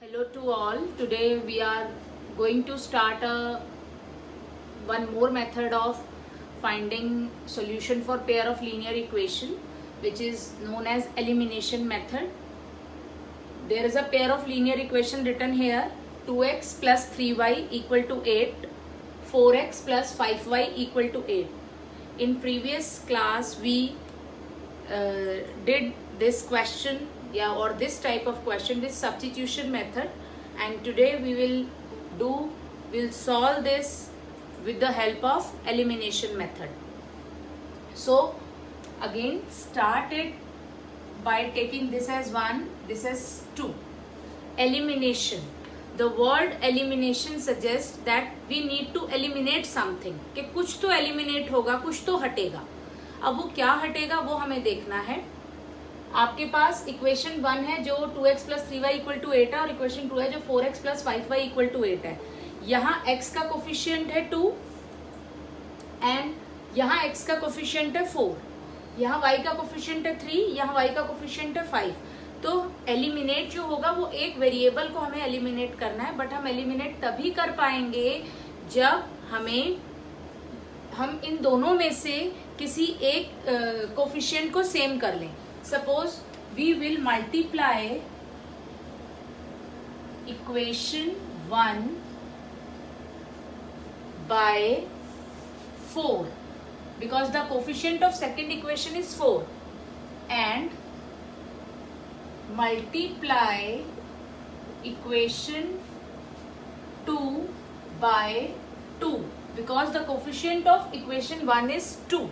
Hello to all. Today we are going to start one more method of finding solution for pair of linear equation, which is known as elimination method. There is a pair of linear equation written here: 2x plus 3y equal to 8, 4x plus 5y equal to 8. In previous class we did this question or this type of question with substitution method, and today we'll solve this with the help of elimination method. So again, start it by taking this as 1, this as 2. Elimination. The word elimination suggests that we need to eliminate something, कि कुछ तो eliminate होगा, कुछ तो हटेगा. अब वो क्या हटेगा वो हमें देखना है. आपके पास इक्वेशन 1 है जो 2x plus 3y equal to 8 है, और इक्वेशन 2 है जो 4x plus 5y equal to 8 है. यहाँ x का कोफिशिएंट है 2 एंड यहाँ x का कोफिशिएंट है 4, यहाँ y का कोफिशिएंट है 3, यहाँ y का कोफिशिएंट है 5. तो एलिमिनेट जो होगा वो एक वेरिएबल को हमें एलिमिनेट करना है, बट हम एलिमिनेट तभी कर पाएंगे जब हम इन दोनों में से किसी एक कोफिशिएंट को सेम कर लें. Suppose we will multiply equation 1 by 4 because the coefficient of second equation is 4, and multiply equation 2 by 2 because the coefficient of equation 1 is 2.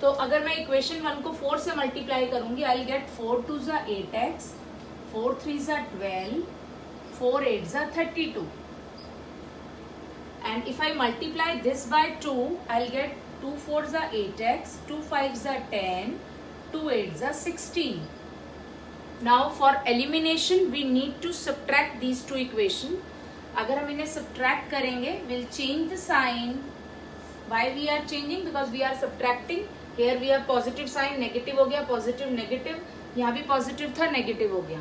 तो अगर मैं इक्वेशन 1 को 4 से मल्टीप्लाई करूंगी, आई गेट 4 2 ज़ा 8x, 4 3 ज़ा 12, 4 8 ज़ा 32. And if I multiply this by 2, I'll get 2 4 ज़ा 8x, 2 5 ज़ा 10, 2 8 ज़ा 16. Now for elimination we need to subtract these two equation. अगर हम इन्हें subtract करेंगे, we'll change the sign. Why we are changing? Because we are subtracting. Here we have positive sign, negative हो गया, positive negative, यहाँ भी positive था, negative हो गया.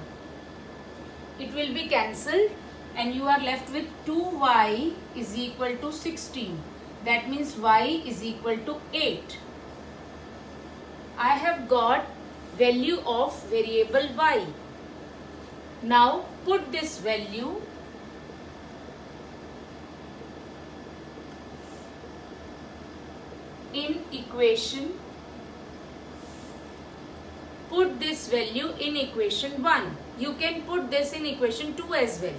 It will be cancelled and you are left with 2y is equal to 16. That means y is equal to 8. I have got value of variable y. Now put this value in equation. Put this value in equation 1. You can put this in equation 2 as well.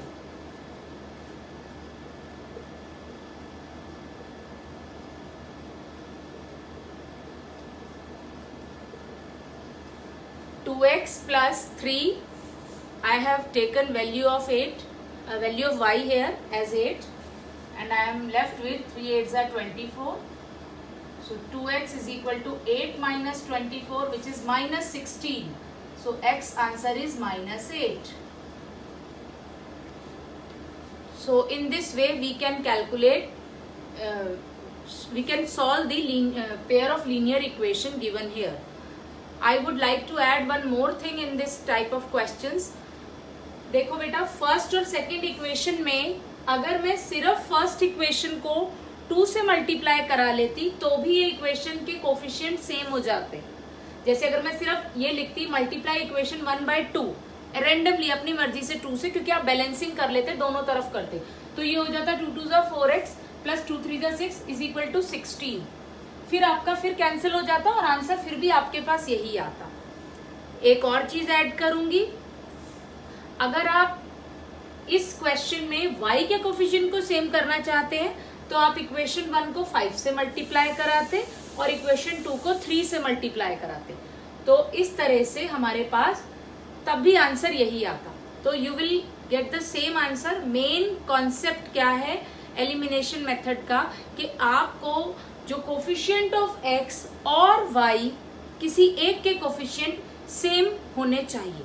Two x plus 3. I have taken value of 8, value of y here as 8, and I am left with 3 8s are 24. So 2x is equal to 8 minus 24, which is minus 16. So x answer is minus 8. So in this way we can calculate, we can solve the pair of linear equation given here. I would like to add one more thing in this type of questions. देखो बेटा, first और second equation में अगर मैं सिर्फ first equation को 2 से multiply करा लेती तो भी ये इक्वेशन के कोफिशिएंट सेम हो जाते. जैसे अगर मैं सिर्फ ये लिखती मल्टीप्लाई इक्वेशन 1 बाय 2 रेंडमली अपनी मर्जी से 2 से, क्योंकि आप बैलेंसिंग कर लेते दोनों तरफ करते, तो ये हो जाता 2 2 ज़ा 4x प्लस 2 3 ज़ा 6 इज इक्वल टू 16. फिर आपका फिर कैंसिल हो जाता और आंसर फिर भी आपके पास यही आता. एक और चीज ऐड करूंगी, अगर आप इस क्वेश्चन में y के कोफिशिएंट को सेम करना चाहते हैं तो आप इक्वेशन 1 को 5 से मल्टीप्लाई कराते और इक्वेशन 2 को 3 से मल्टीप्लाई कराते. तो इस तरह से हमारे पास तब भी आंसर यही आता. तो you will get the same answer. Main concept क्या है एलिमिनेशन मेथड का, कि आपको जो कोफिशिएंट ऑफ x और y किसी एक के कोफिशिएंट सेम होने चाहिए.